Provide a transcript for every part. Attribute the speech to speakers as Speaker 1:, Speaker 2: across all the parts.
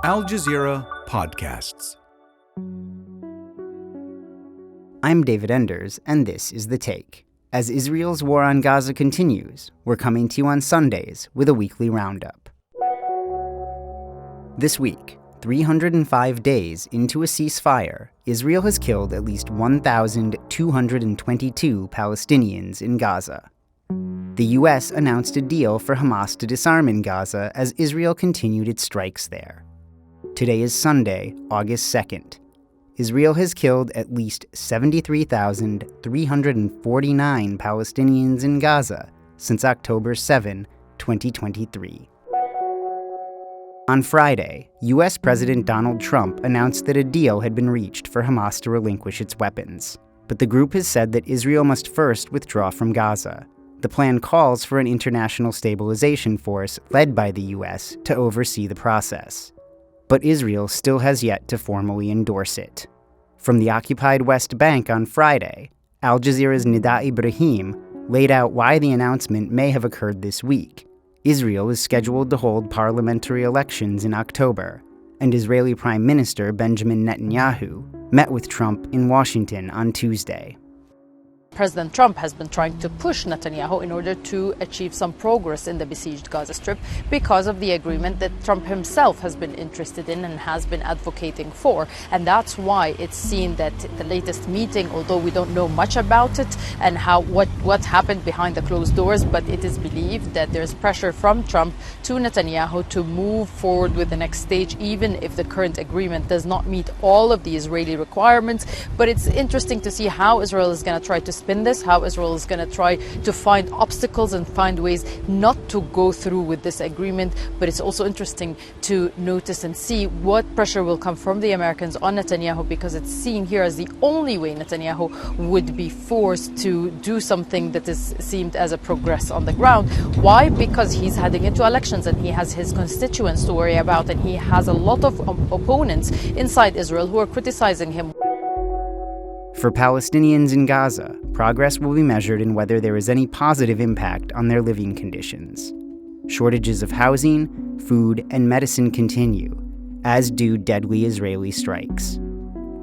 Speaker 1: Al Jazeera Podcasts.
Speaker 2: I'm David Enders, and this is The Take. As Israel's war on Gaza continues, we're coming to you on Sundays with a weekly roundup. This week, 305 days into a ceasefire, Israel has killed at least 1,222 Palestinians in Gaza. The U.S. announced a deal for Hamas to disarm in Gaza as Israel continued its strikes there. Today is Sunday, August 2nd. Israel has killed at least 73,349 Palestinians in Gaza since October 7, 2023. On Friday, U.S. President Donald Trump announced that a deal had been reached for Hamas to relinquish its weapons. But the group has said that Israel must first withdraw from Gaza. The plan calls for an international stabilization force led by the U.S. to oversee the process. But Israel still has yet to formally endorse it. From the occupied West Bank on Friday, Al Jazeera's Nida Ibrahim laid out why the announcement may have occurred this week. Israel is scheduled to hold parliamentary elections in October, and Israeli Prime Minister Benjamin Netanyahu met with Trump in Washington on Tuesday.
Speaker 3: President Trump has been trying to push Netanyahu in order to achieve some progress in the besieged Gaza Strip because of the agreement that Trump himself has been interested in and has been advocating for. And that's why it's seen that the latest meeting, although we don't know much about it and what happened behind the closed doors, but it is believed that there's pressure from Trump to Netanyahu to move forward with the next stage, even if the current agreement does not meet all of the Israeli requirements. But it's interesting to see how Israel is going to try to spin this, how Israel is going to try to find obstacles and find ways not to go through with this agreement. But it's also interesting to notice and see what pressure will come from the Americans on Netanyahu, because it's seen here as the only way Netanyahu would be forced to do something that is seemed as a progress on the ground. Why? Because he's heading into elections and he has his constituents to worry about, and he has a lot of opponents inside Israel who are criticizing him.
Speaker 2: For Palestinians in Gaza, progress will be measured in whether there is any positive impact on their living conditions. Shortages of housing, food, and medicine continue, as do deadly Israeli strikes.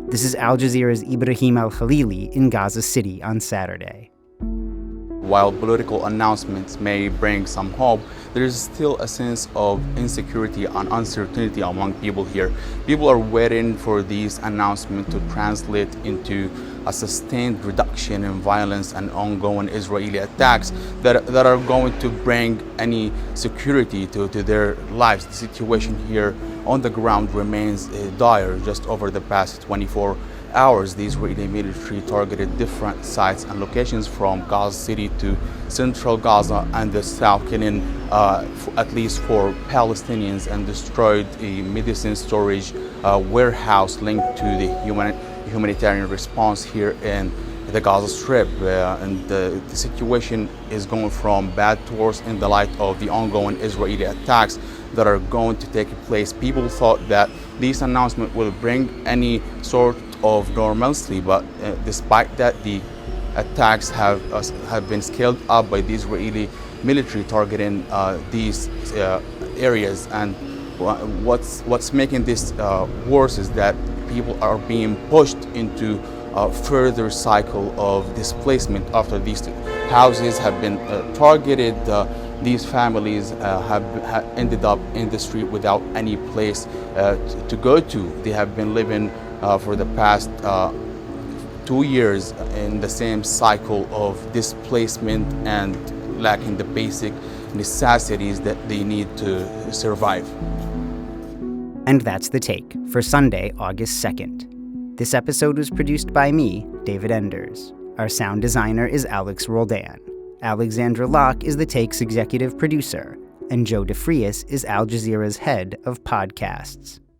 Speaker 2: This is Al Jazeera's Ibrahim Al-Khalili in Gaza City on Saturday.
Speaker 4: While political announcements may bring some hope, there is still a sense of insecurity and uncertainty among people here. People are waiting for these announcements to translate into a sustained reduction in violence and ongoing Israeli attacks that are going to bring any security to their lives. The situation here on the ground remains dire. Just over the past 24 hours, the Israeli military targeted different sites and locations from Gaza City to central Gaza and the south, killing at least 4 Palestinians and destroyed a medicine storage warehouse linked to the humanitarian response here in the Gaza Strip. And the situation is going from bad to worse in the light of the ongoing Israeli attacks that are going to take place. People thought that this announcement will bring any sort of normalcy, but despite that, the attacks have been scaled up by the Israeli military targeting these areas. And what's making this worse is that people are being pushed into a further cycle of displacement after these houses have been targeted. These families have ended up in the street without any place to go to. They have been living for the past 2 years in the same cycle of displacement and lacking the basic necessities that they need to survive.
Speaker 2: And that's The Take for Sunday, August 2nd. This episode was produced by me, David Enders. Our sound designer is Alex Roldan. Alexandra Locke is The Take's executive producer, and Joanne de Frias is Al Jazeera's head of podcasts.